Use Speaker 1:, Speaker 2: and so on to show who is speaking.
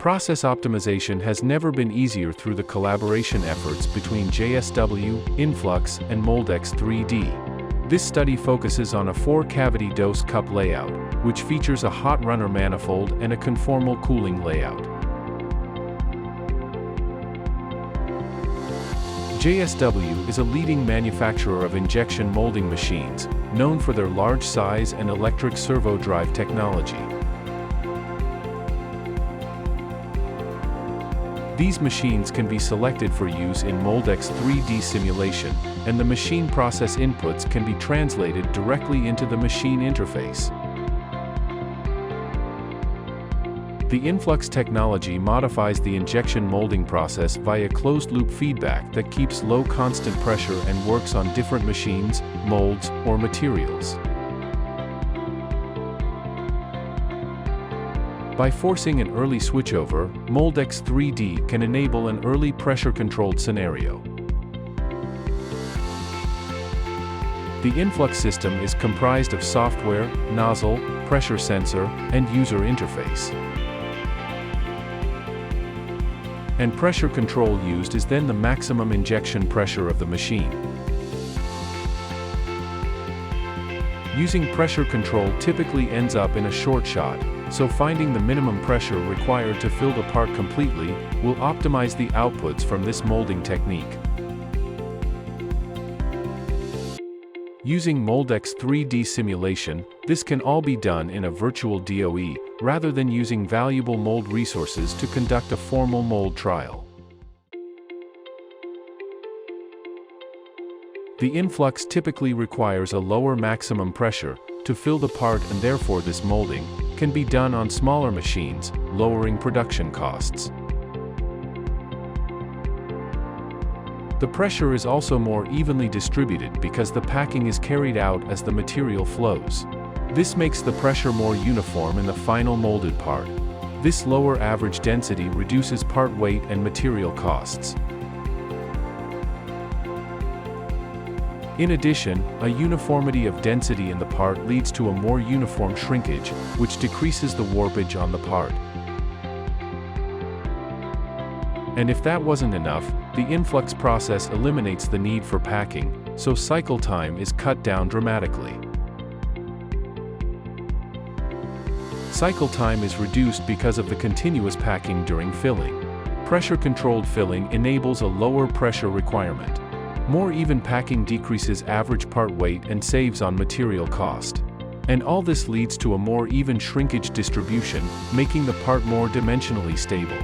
Speaker 1: Process optimization has never been easier through the collaboration efforts between JSW, iMFLUX, and Moldex 3D. This study focuses on a 4-cavity dose cup layout, which features a hot runner manifold and a conformal cooling layout. JSW is a leading manufacturer of injection molding machines, known for their large size and electric servo drive technology. These machines can be selected for use in Moldex 3D simulation, and the machine process inputs can be translated directly into the machine interface. The iMFLUX technology modifies the injection molding process via closed-loop feedback that keeps low constant pressure and works on different machines, molds, or materials. By forcing an early switchover, Moldex 3D can enable an early pressure-controlled scenario. The iMFLUX system is comprised of software, nozzle, pressure sensor, and user interface. And pressure control used is then the maximum injection pressure of the machine. Using pressure control typically ends up in a short shot, so finding the minimum pressure required to fill the part completely will optimize the outputs from this molding technique. Using Moldex 3D simulation, this can all be done in a virtual DOE, rather than using valuable mold resources to conduct a formal mold trial. The iMFLUX typically requires a lower maximum pressure to fill the part, and therefore this molding can be done on smaller machines, lowering production costs. The pressure is also more evenly distributed because the packing is carried out as the material flows. This makes the pressure more uniform in the final molded part. This lower average density reduces part weight and material costs. In addition, a uniformity of density in the part leads to a more uniform shrinkage, which decreases the warpage on the part. And if that wasn't enough, the iMFLUX process eliminates the need for packing, so cycle time is cut down dramatically. Cycle time is reduced because of the continuous packing during filling. Pressure-controlled filling enables a lower pressure requirement. More even packing decreases average part weight and saves on material cost. And all this leads to a more even shrinkage distribution, making the part more dimensionally stable.